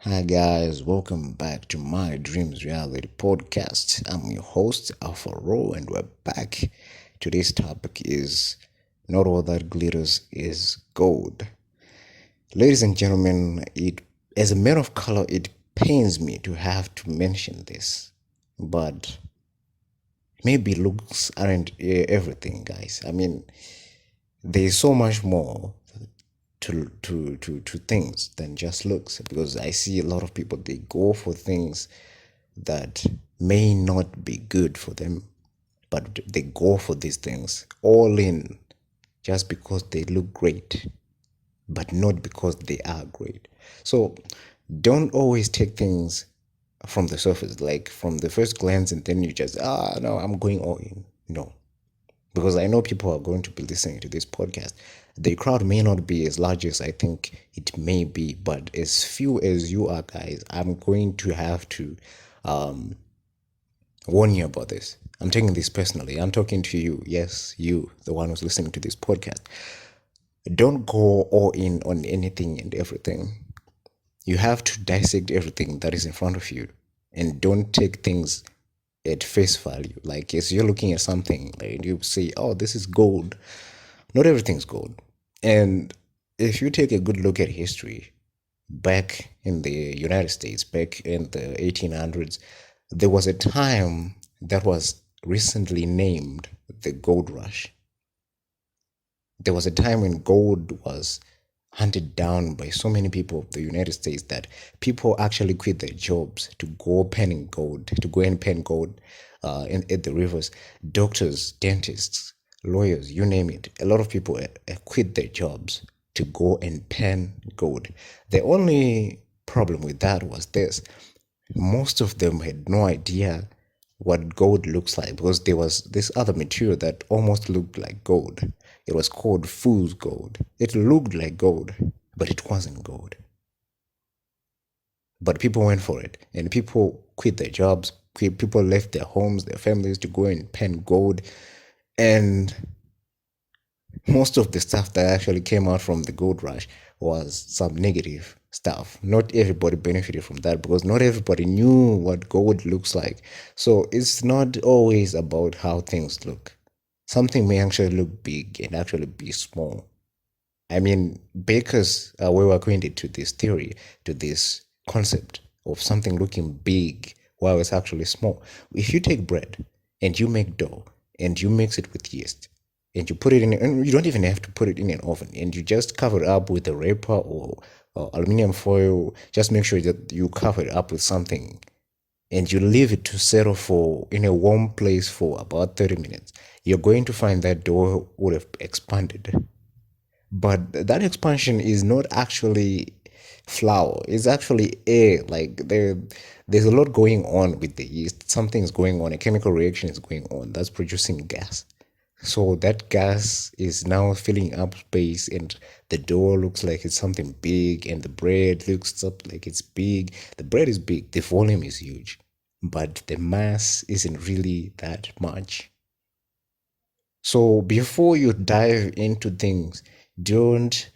Hi guys, welcome back to my Dreams Reality Podcast. I'm your host Alpha Row and we're back. Today's topic is not all that glitters is gold. Ladies and gentlemen, it as a man of color, it pains me to have to mention this, but maybe looks aren't everything, guys. I mean, there's so much more to things than just looks because I see a lot of people they go for things that may not be good for them, but they go for these things all in just because they look great, but not because they are great. So don't always take things from the surface, like from the first glance, and then you just, no, I'm going all in. No, because I know people are going to be listening to this podcast. The crowd may not be as large as I think it may be, but as few as you are, guys, I'm going to have to um, warn you about this. I'm taking this personally. I'm talking to you. Yes, you, the one who's listening to this podcast. Don't go all in on anything and everything. You have to dissect everything that is in front of you and don't take things at face value. Like, as you're looking at something, like you say, oh, this is gold. Not everything's gold. And if you take a good look at history, back in the United States, back in the 1800s, there was a time that was recently named the gold rush. There was a time when gold was hunted down by so many people of the United States that people actually quit their jobs to go penning gold, to go and pen gold at the rivers. Doctors, dentists, lawyers, you name it. A lot of people quit their jobs to go and pen gold. The only problem with that was this: most of them had no idea what gold looks like because there was this other material that almost looked like gold. It was called fool's gold. It looked like gold, but it wasn't gold. But people went for it, and people quit their jobs. People left their homes, their families to go and pen gold. And most of the stuff that actually came out from the gold rush was some negative stuff. Not everybody benefited from that because not everybody knew what gold looks like. So it's not always about how things look. Something may actually look big and actually be small. I mean, bakers were acquainted to this theory, to this concept of something looking big while it's actually small. If you take bread and you make dough and you mix it with yeast and you put it in, and you don't even have to put it in an oven, and you just cover it up with a wrapper or aluminum foil, just make sure that you cover it up with something and you leave it to settle for in a warm place for about 30 minutes, you're going to find that dough would have expanded. But that expansion is not actually flour, it's actually air. Like there's a lot going on with the yeast. Something's going on, a chemical reaction is going on that's producing gas. So that gas is now filling up space, and the dough looks like it's something big, and the bread looks up like it's big. The bread is big, the volume is huge, but the mass isn't really that much. So before you dive into things, don't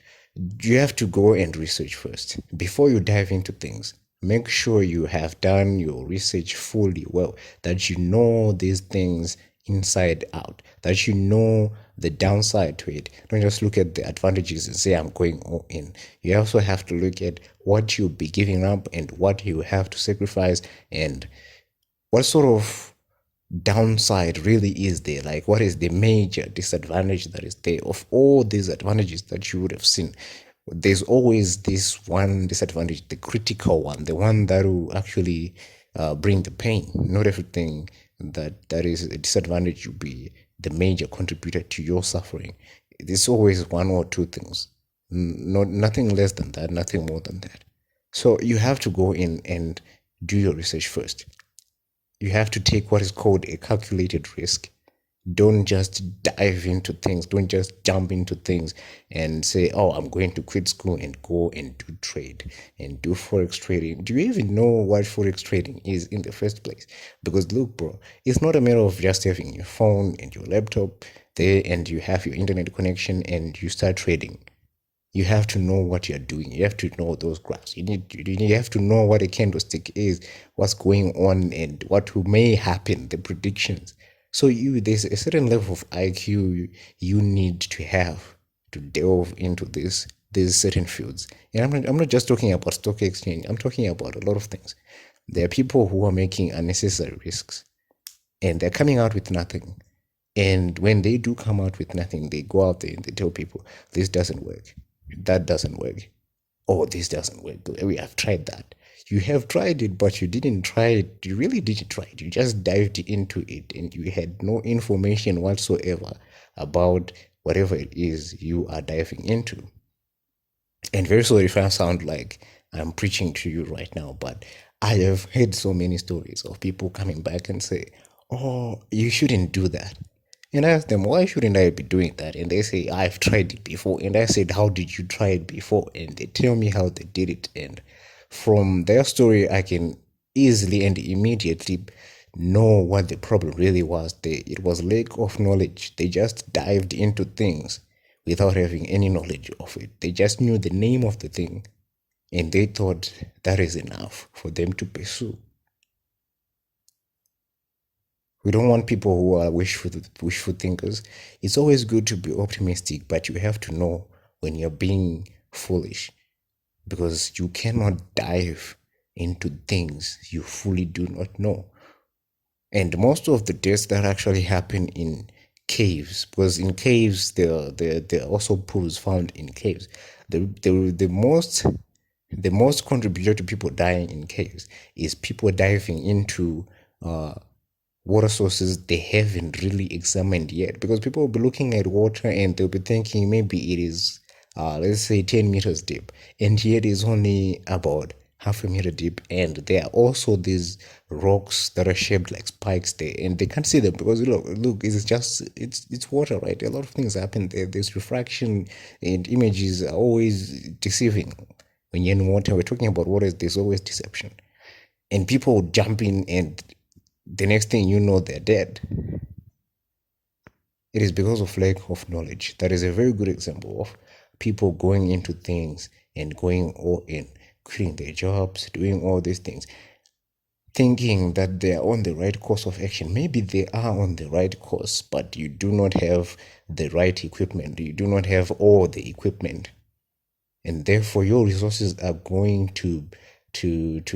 you have to go and research first. Before you dive into things, make sure you have done your research fully well, that you know these things inside out, that you know the downside to it. Don't just look at the advantages and say, I'm going all in. You also have to look at what you'll be giving up and what you have to sacrifice and what sort of downside really is there. Like, what is the major disadvantage that is there of all these advantages that you would have seen? There's always this one disadvantage, the critical one, the one that will actually bring the pain. Not everything that is a disadvantage will be the major contributor to your suffering. There's always one or two things, not nothing less than that, nothing more than that. So you have to go in and do your research first. You have to take what is called a calculated risk. Don't just dive into things. Don't just jump into things and say, oh, I'm going to quit school and go and do trade and do forex trading. Do you even know what forex trading is in the first place? Because look, bro, it's not a matter of just having your phone and your laptop there and you have your internet connection and you start trading. you have to know what you're doing. You have to know those graphs. You have to know what a candlestick is, what's going on, and what may happen, the predictions. So there's a certain level of IQ you need to have to delve into these certain fields. And I'm not just talking about stock exchange. I'm talking about a lot of things. There are people who are making unnecessary risks, and they're coming out with nothing. And when they do come out with nothing, they go out there and they tell people, this doesn't work, that doesn't work, oh, this doesn't work. We have tried that. You have tried it, but you didn't try it. You really didn't try it. You just dived into it and you had no information whatsoever about whatever it is you are diving into. And very sorry if I sound like I'm preaching to you right now, but I have heard so many stories of people coming back and say, "Oh, you shouldn't do that." And I ask them, "Why shouldn't I be doing that?" And they say, "I've tried it before." And I said, "How did you try it before?" And they tell me how they did it. And from their story, I can easily and immediately know what the problem really was. It was lack of knowledge. They just dived into things without having any knowledge of it. They just knew the name of the thing and they thought that is enough for them to pursue. We don't want people who are wishful thinkers. It's always good to be optimistic, but you have to know when you're being foolish because you cannot dive into things you fully do not know. And most of the deaths that actually happen in caves, because in caves there are also pools found in caves. The most contributor to people dying in caves is people diving into uh, water sources they haven't really examined yet, because people will be looking at water and they'll be thinking maybe it is let's say 10 meters deep, and yet it's only about half a meter deep, and there are also these rocks that are shaped like spikes there and they can't see them because look, it's water, right? A lot of things happen there. There's refraction and images are always deceiving. When you're in water, we're talking about water, there's always deception, and people jump in and the next thing you know, they're dead. It is because of lack of knowledge. That is a very good example of people going into things and going all in, quitting their jobs, doing all these things, thinking that they are on the right course of action. Maybe they are on the right course, but you do not have the right equipment. You do not have all the equipment, and therefore your resources are going to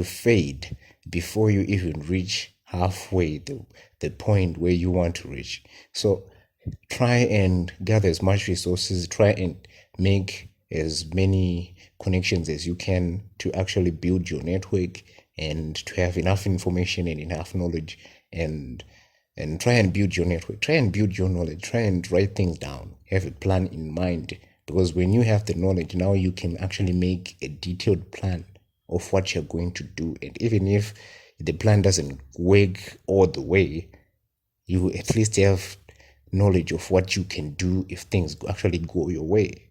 fade before you even reach halfway the point where you want to reach. So try and gather as much resources, try and make as many connections as you can to actually build your network and to have enough information and enough knowledge, and try and build your network, try and build your knowledge, try and write things down, have a plan in mind, because when you have the knowledge, now you can actually make a detailed plan of what you're going to do. And even if the plan doesn't work all the way, you at least have knowledge of what you can do if things actually go your way.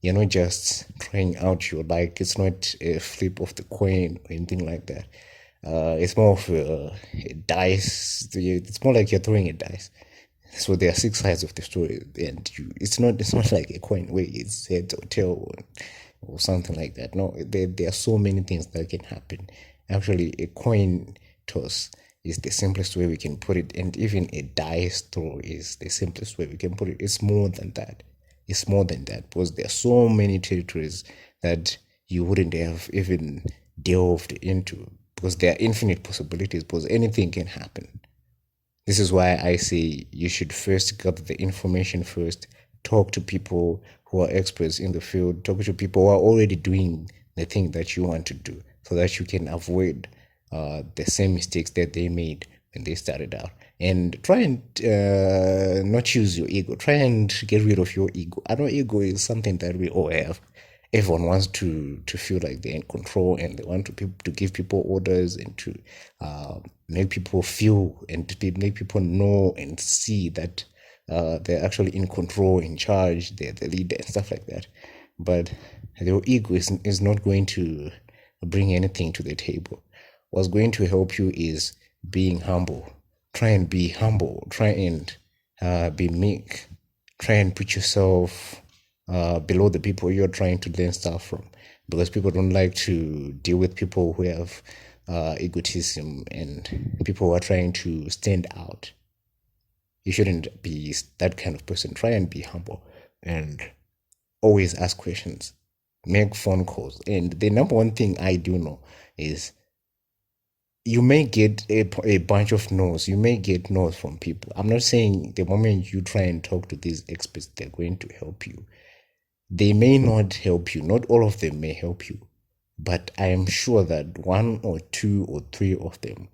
You're not just trying out your like, it's not a flip of the coin or anything like that. It's more of a dice. It's more like you're throwing a dice. So there are six sides of the story, and it's not like a coin where it's head or tail or something like that. No, there are so many things that can happen. Actually, a coin toss is the simplest way we can put it, and even a dice throw is the simplest way we can put it. It's more than that. It's more than that, because there are so many territories that you wouldn't have even delved into, because there are infinite possibilities, because anything can happen. This is why I say you should first gather the information first, talk to people who are experts in the field, talk to people who are already doing the thing that you want to do, so that you can avoid the same mistakes that they made when they started out. And try and not use your ego. Try and get rid of your ego. I know ego is something that we all have. Everyone wants to feel like they're in control, and they want to give people orders and to make people feel and to make people know and see that they're actually in control, in charge, they're the leader and stuff like that. But your ego is not going to bring anything to the table. What's going to help you is being humble. Try and be humble. Try and be meek. Try and put yourself below the people you're trying to learn stuff from, because people don't like to deal with people who have egotism and people who are trying to stand out. You shouldn't be that kind of person. Try and be humble and always ask questions, make phone calls. And the number one thing I do know is you may get a bunch of no's. You may get no's from people. I'm not saying the moment you try and talk to these experts, they're going to help you. They may not help you. Not all of them may help you. But I am sure that one or two or three of them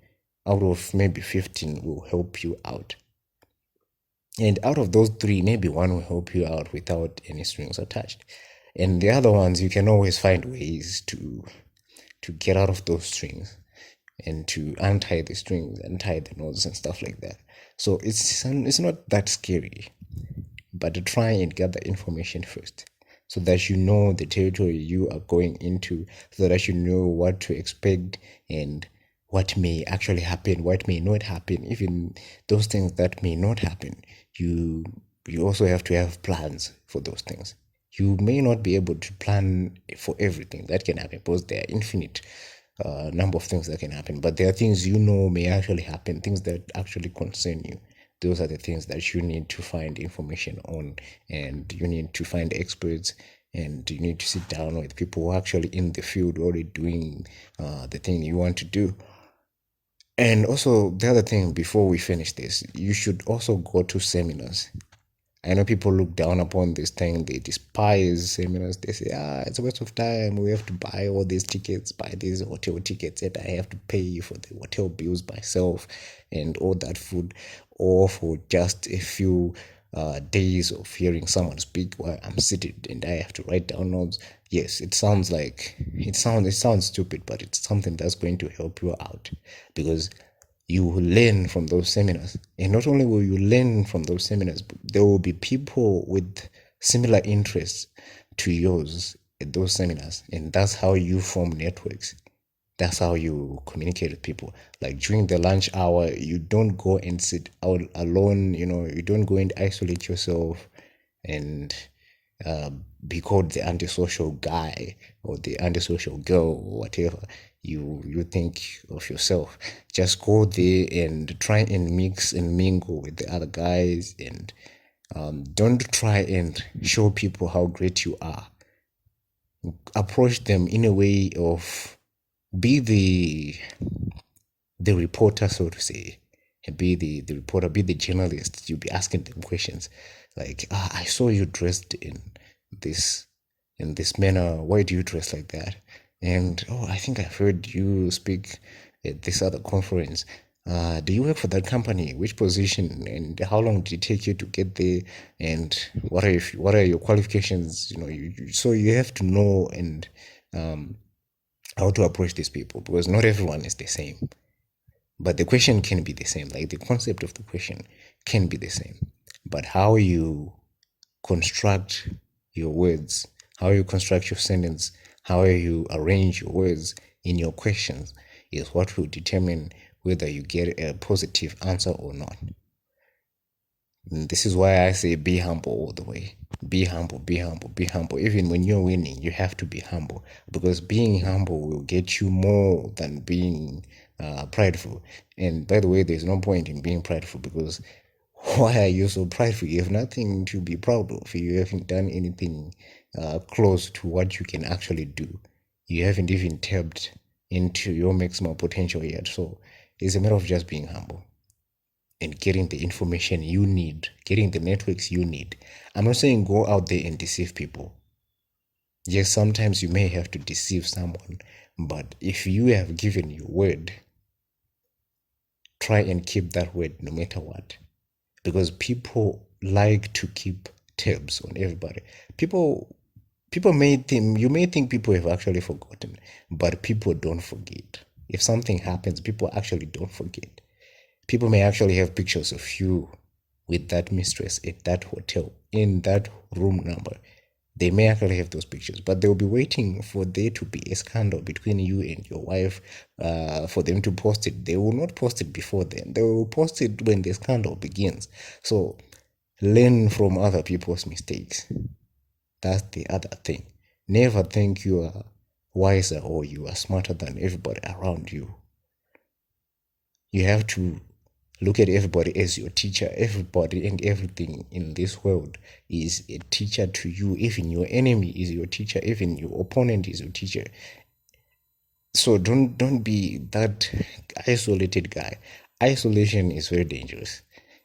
out of maybe 15 will help you out. And out of those three, maybe one will help you out without any strings attached. And the other ones, you can always find ways to get out of those strings and to untie the strings, untie the knots and stuff like that. So it's not that scary, but to try and gather information first, so that you know the territory you are going into, so that you know what to expect and what may actually happen, what may not happen. Even those things that may not happen, you you also have to have plans for those things. You may not be able to plan for everything that can happen, because there are infinite number of things that can happen, but there are things you know may actually happen, things that actually concern you. Those are the things that you need to find information on, and you need to find experts, and you need to sit down with people who are actually in the field already doing the thing you want to do. And also, the other thing before we finish this, you should also go to seminars. I know people look down upon this thing. They despise seminars. They say, it's a waste of time. We have to buy all these tickets, buy these hotel tickets, and I have to pay for the hotel bills myself and all that food, or for just a few days of hearing someone speak while I'm seated and I have to write down notes. Yes, it sounds stupid, but it's something that's going to help you out, because you will learn from those seminars. And not only will you learn from those seminars, but there will be people with similar interests to yours at those seminars. And that's how you form networks. That's how you communicate with people. Like during the lunch hour, you don't go and sit out alone, you don't go and isolate yourself and uh, be called the antisocial guy or the antisocial girl or whatever you think of yourself. Just go there and try and mix and mingle with the other guys, and don't try and show people how great you are. Approach them in a way of be the reporter, so to say, and be the reporter, be the journalist. You'll be asking them questions like, I saw you dressed this in this manner. Why do you dress like that? And oh, I think I've heard you speak at this other conference. Do you work for that company? Which position? And how long did it take you to get there? And what are your qualifications? So you have to know and how to approach these people, because not everyone is the same. But the question can be the same. Like the concept of the question can be the same. But how you construct your words, how you construct your sentence, how you arrange your words in your questions is what will determine whether you get a positive answer or not. And this is why I say be humble all the way. Be humble, be humble, be humble. Even when you're winning, you have to be humble, because being humble will get you more than being prideful. And by the way, there's no point in being prideful, because why are you so prideful? You have nothing to be proud of. You haven't done anything close to what you can actually do. You haven't even tapped into your maximum potential yet. So it's a matter of just being humble and getting the information you need, getting the networks you need. I'm not saying go out there and deceive people. Yes, sometimes you may have to deceive someone, but if you have given your word, try and keep that word no matter what. Because people like to keep tabs on everybody. People may think, you may think people have actually forgotten, but people don't forget. If something happens, people actually don't forget. People may actually have pictures of you with that mistress at that hotel in that room number. They may actually have those pictures, but they'll be waiting for there to be a scandal between you and your wife for them to post it. They will not post it before then. They will post it when the scandal begins. So learn from other people's mistakes. That's the other thing. Never think you are wiser or you are smarter than everybody around you. You have to look at everybody as your teacher. Everybody and everything in this world is a teacher to you. Even your enemy is your teacher. Even your opponent is your teacher. So don't be that isolated guy. Isolation is very dangerous.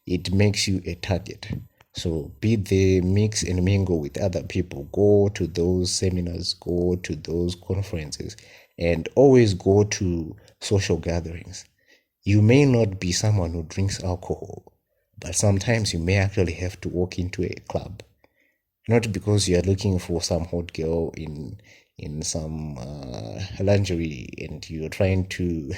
It makes you a target. So be there, mix and mingle with other people. Go to those seminars, go to those conferences, and always go to social gatherings. You may not be someone who drinks alcohol, but sometimes you may actually have to walk into a club, not because you are looking for some hot girl in some lingerie and you're trying to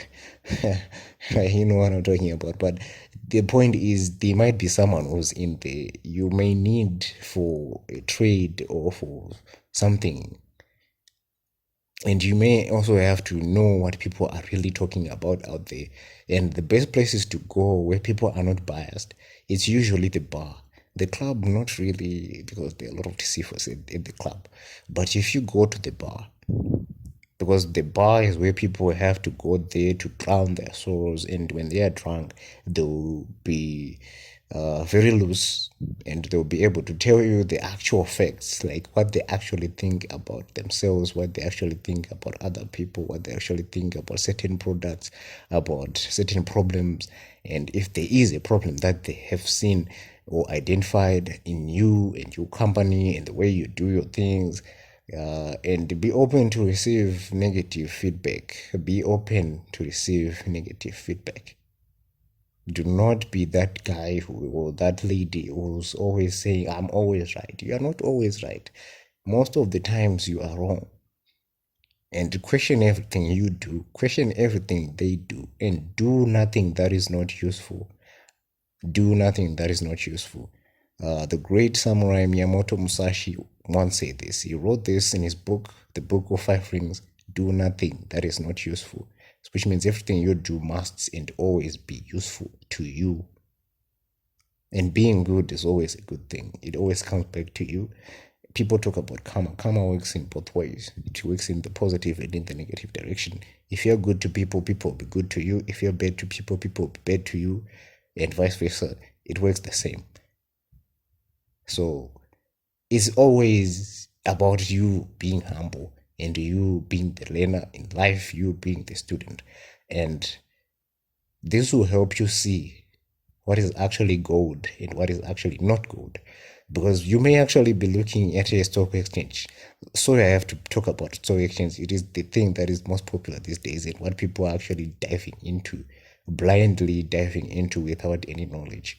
you know what I'm talking about. But the point is there might be someone who's in there you may need for a trade or for something, and you may also have to know what people are really talking about out there. And the best places to go where people are not biased, it's usually the bar. The club, not really, because there are a lot of deceivers in the club. But if you go to the bar, because the bar is where people have to go there to drown their sorrows, and when they are drunk they'll be very loose, and they'll be able to tell you the actual facts, like what they actually think about themselves, what they actually think about other people, what they actually think about certain products, about certain problems. And if there is a problem that they have seen or identified in you and your company and the way you do your things, and be open to receive negative feedback. Be open to receive negative feedback. Do not be that guy who, or that lady who's always saying, I'm always right. You are not always right. Most of the times you are wrong. And question everything you do, question everything they do, and do nothing that is not useful. Do nothing that is not useful. The great samurai Miyamoto Musashi once said this. He wrote this in his book, The Book of Five Rings. Do nothing that is not useful, which means everything you do must and always be useful to you. And being good is always a good thing. It always comes back to you. People talk about karma. Karma works in both ways. It works in the positive and in the negative direction. If you're good to people, people will be good to you. If you're bad to people, people will be bad to you, and vice versa. It works the same. So it's always about you being humble and you being the learner in life, you being the student. And this will help you see what is actually gold and what is actually not gold. Because you may actually be looking at a stock exchange. Sorry, I have to talk about stock exchange. It is the thing that is most popular these days and what people are actually diving into, blindly diving into without any knowledge.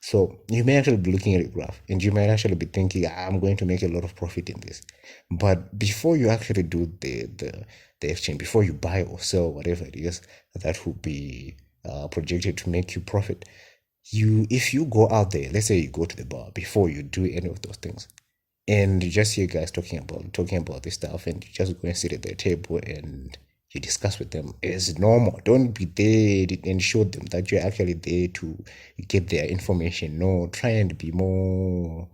So you may actually be looking at a graph and you might actually be thinking, I'm going to make a lot of profit in this. But before you actually do the exchange, before you buy or sell whatever it is that will be projected to make you profit, if you go out there, let's say you go to the bar before you do any of those things, and you just hear guys talking about this stuff, and you just go and sit at their table and you discuss with them as normal. Don't be there and show them that you're actually there to get their information. No, try and be more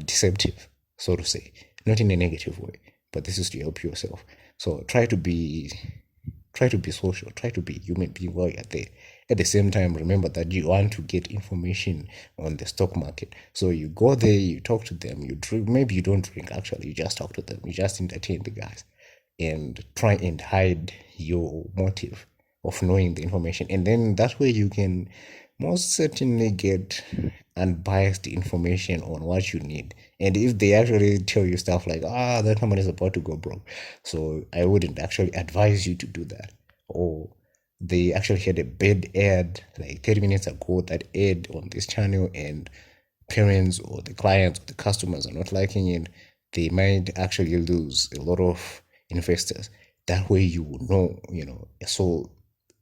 deceptive, so to say, not in a negative way, but this is to help yourself. So try to be social, try to be human being while you're there. At the same time, remember that you want to get information on the stock market. So you go there, you talk to them, you drink, maybe you don't drink actually, you just talk to them, you just entertain the guys and try and hide your motive of knowing the information. And then that way you can most certainly get unbiased information on what you need. And if they actually tell you stuff like, that company is about to go broke, so I wouldn't actually advise you to do that. Or they actually had a bad ad like 30 minutes ago that ad on this channel, and parents or the clients or the customers are not liking it, they might actually lose a lot of investors. That way you will know. So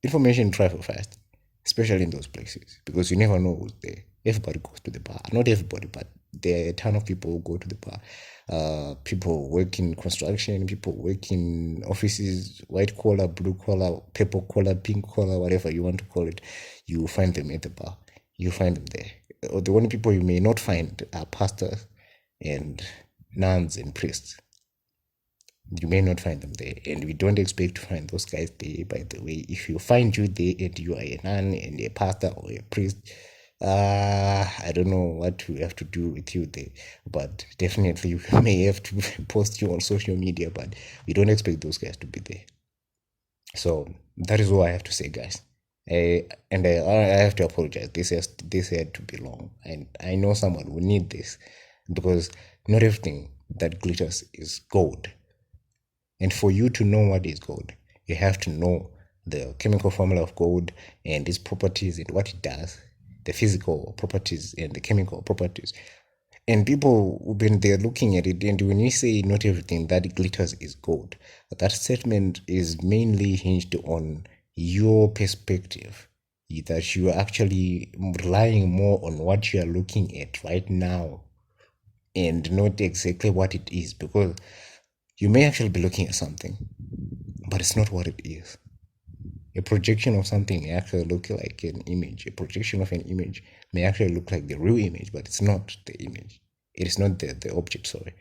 information travel fast, especially in those places, because you never know who's there. Everybody goes to the bar. Not everybody, but there are a ton of people who go to the bar. People work in construction, people work in offices, white collar, blue collar, purple collar, pink collar, whatever you want to call it. You find them at the bar. You find them there. Or the only people you may not find are pastors and nuns and priests. You may not find them there, and we don't expect to find those guys there. By the way, if you find you there and you are a nun and a pastor or a priest, I don't know what we have to do with you there, but definitely we may have to post you on social media, but we don't expect those guys to be there. So that is all I have to say, guys. I have to apologize. This had to be long, and I know someone will need this because not everything that glitters is gold. And for you to know what is gold, you have to know the chemical formula of gold and its properties and what it does, the physical properties and the chemical properties. And people, when they're looking at it, and when you say not everything that glitters is gold, that statement is mainly hinged on your perspective, that you are actually relying more on what you are looking at right now and not exactly what it is, because you may actually be looking at something, but it's not what it is. A projection of something may actually look like an image. A projection of an image may actually look like the real image, but it's not the image. It is not the object, sorry.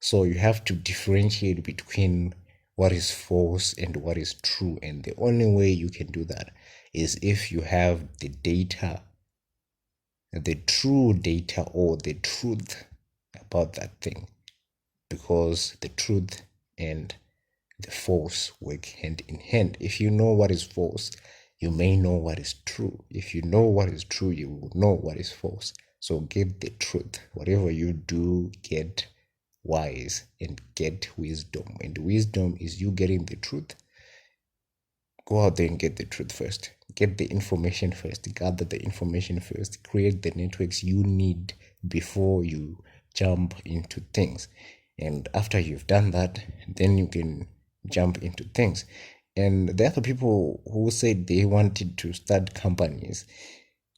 So you have to differentiate between what is false and what is true. And the only way you can do that is if you have the data, the true data or the truth about that thing. Because the truth and the false work hand in hand. If you know what is false, you may know what is true. If you know what is true, you will know what is false. So get the truth. Whatever you do, get wise and get wisdom. And wisdom is you getting the truth. Go out there and get the truth first. Get the information first. Gather the information first. Create the networks you need before you jump into things. And after you've done that, then you can jump into things. And the other people who said they wanted to start companies,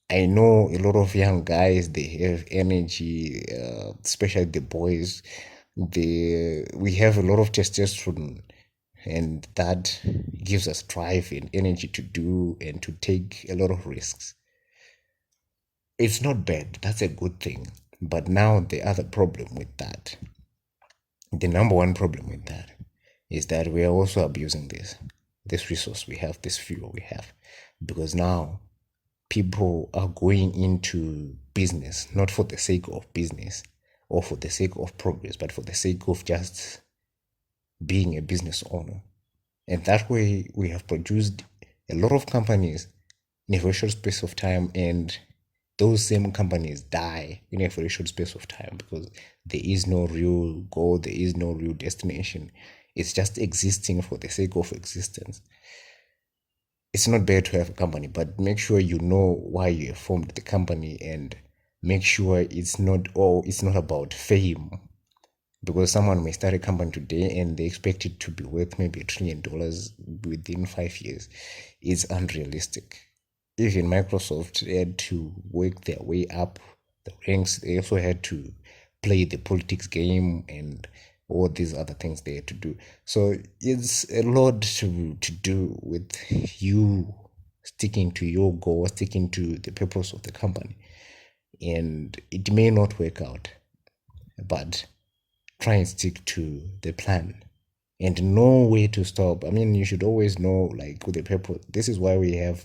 I know a lot of young guys, they have energy, especially the boys. We have a lot of testosterone, and that gives us drive and energy to do and to take a lot of risks. It's not bad, that's a good thing. But now the other problem with that, the number one problem with that, is that we are also abusing this resource we have, this fuel we have, because now people are going into business not for the sake of business or for the sake of progress, but for the sake of just being a business owner. And that way we have produced a lot of companies in a very short space of time, and those same companies die in a very short space of time because there is no real goal, there is no real destination. It's just existing for the sake of existence. It's not bad to have a company, but make sure you know why you have formed the company, and make sure it's not about fame. Because someone may start a company today and they expect it to be worth maybe $1 trillion within 5 years. It's unrealistic. Even Microsoft had to work their way up the ranks. They also had to play the politics game and all these other things they had to do. So it's a lot to do with you sticking to your goal, sticking to the purpose of the company. And it may not work out, but try and stick to the plan and know where to stop. I mean, you should always know, like, with the purpose. This is why we have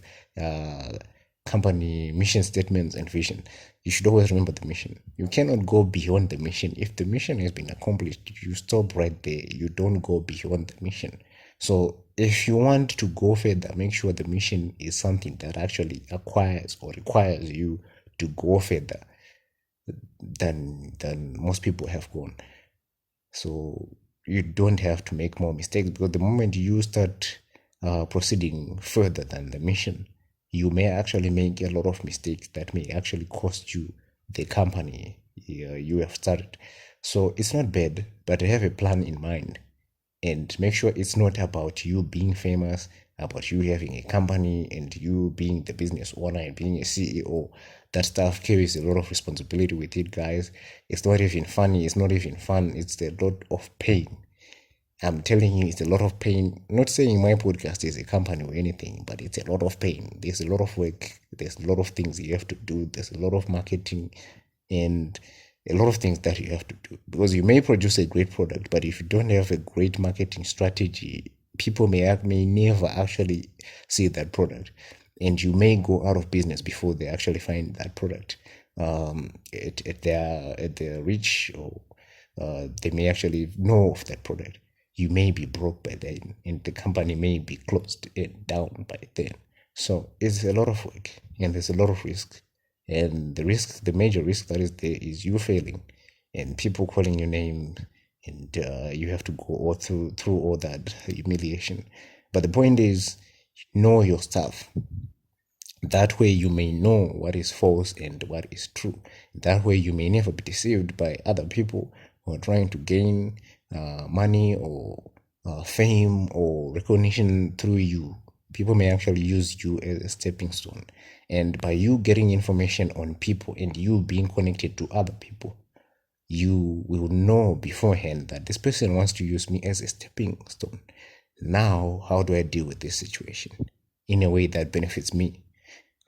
company mission statements and vision. You should always remember the mission. You cannot go beyond the mission. If the mission has been accomplished, you stop right there. You don't go beyond the mission. So if you want to go further, make sure the mission is something that actually acquires or requires you to go further than most people have gone. So you don't have to make more mistakes, because the moment you start proceeding further than the mission, you may actually make a lot of mistakes that may actually cost you the company you have started. So it's not bad, but have a plan in mind and make sure it's not about you being famous, about you having a company and you being the business owner and being a CEO. That stuff carries a lot of responsibility with it, guys. It's not even funny, it's not even fun, it's a lot of pain. I'm telling you, it's a lot of pain. Not saying my podcast is a company or anything, but it's a lot of pain. There's a lot of work, there's a lot of things you have to do, there's a lot of marketing, and a lot of things that you have to do, because you may produce a great product, but if you don't have a great marketing strategy, people may never actually see that product, and you may go out of business before they actually find that product at their reach, or they may actually know of that product. You may be broke by then, and the company may be closed and down by then. So it's a lot of work, and there's a lot of risk. And the major risk that is there is you failing, and people calling your name, and you have to go all through all that humiliation. But the point is, know your stuff. That way you may know what is false and what is true. That way you may never be deceived by other people who are trying to gain money or fame or recognition through you. People may actually use you as a stepping stone. And by you getting information on people and you being connected to other people, you will know beforehand that this person wants to use me as a stepping stone. Now, how do I deal with this situation in a way that benefits me?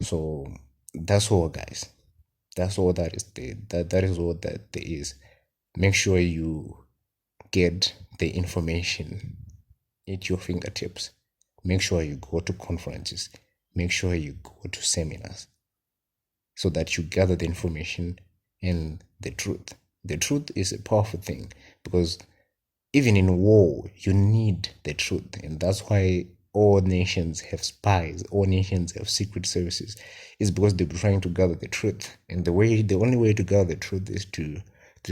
So that's all, guys. That's all that is there. That is all that there is. Make sure you get the information at your fingertips. Make sure you go to conferences. Make sure you go to seminars so that you gather the information and the truth. The truth is a powerful thing, because even in war, you need the truth. And that's why all nations have spies, all nations have secret services. It's because they're trying to gather the truth. And the only way to gather the truth is to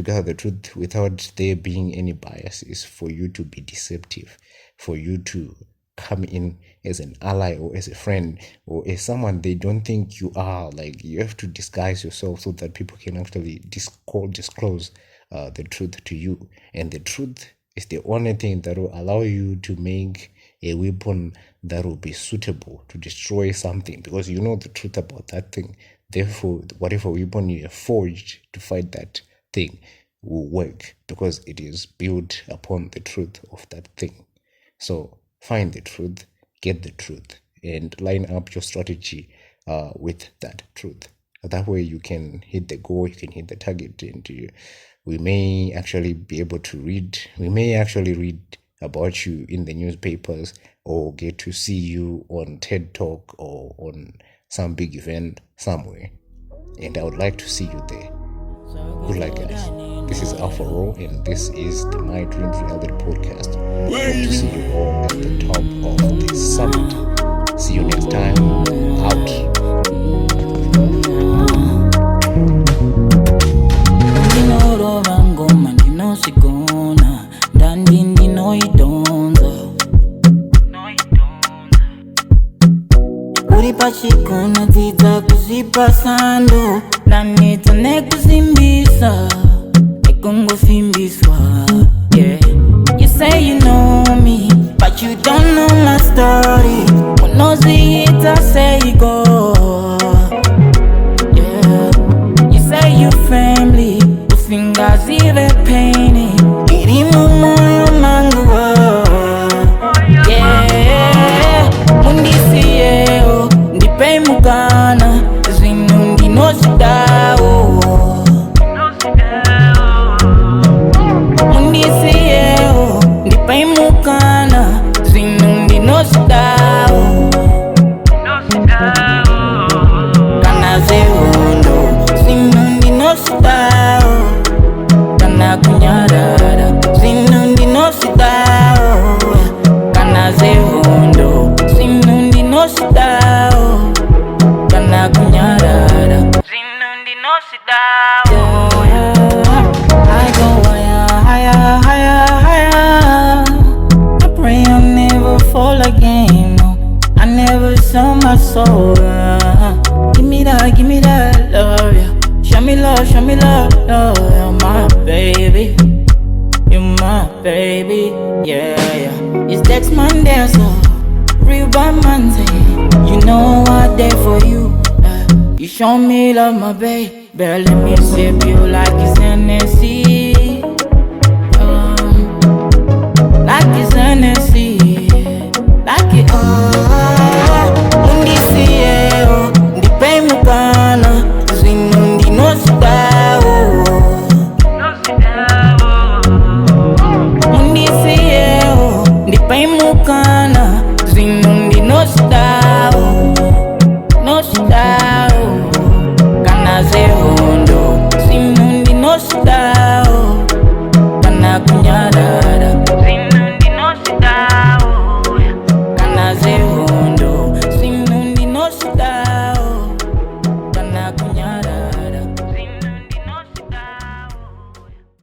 gather the truth without there being any bias, is for you to be deceptive, for you to come in as an ally or as a friend or as someone they don't think you are. Like, you have to disguise yourself so that people can actually disclose the truth to you. And the truth is the only thing that will allow you to make a weapon that will be suitable to destroy something, because you know the truth about that thing. Therefore, whatever weapon you have forged to fight that thing will work, because it is built upon the truth of that thing. So find the truth, get the truth, and line up your strategy with that truth. That way you can hit the goal, you can hit the target, and we may actually be able to read about you in the newspapers, or get to see you on TED Talk or on some big event somewhere. And I would like to see you there. Good luck, guys. This is Alpha Raw, and this is the My Dreams Reality Podcast. Hope to see you all at the top of this summit. See you next time. Out. Pachikuna tita kuzipasando Lanita nekuzimbisa Nekungo fimbiswa. Yeah. You say you know me, but you don't know my story. When no see it, I say you go. Yeah. You say you family, you fingers even painting. Irimu moyo mango. Yeah. Mundi siye Pay mugana, zinundi no sidao. Mundi siyo, di pay mugana, zinundi no sidao. Kana zehondo, zinundi no sidao. Kana kunyarara, zinundi no sidao. Kana zehondo, zinundi no sidao. I go higher, higher, higher. I pray I'll never fall again. No, I never sell my soul. Give me that love, yeah. Show me love, love. You're my baby, you're my baby, yeah, yeah. It's next Monday, so real by Monday. You know I'm there for you. You show me love, my babe. Better let me sip you like it's Hennessy. Like it's Hennessy.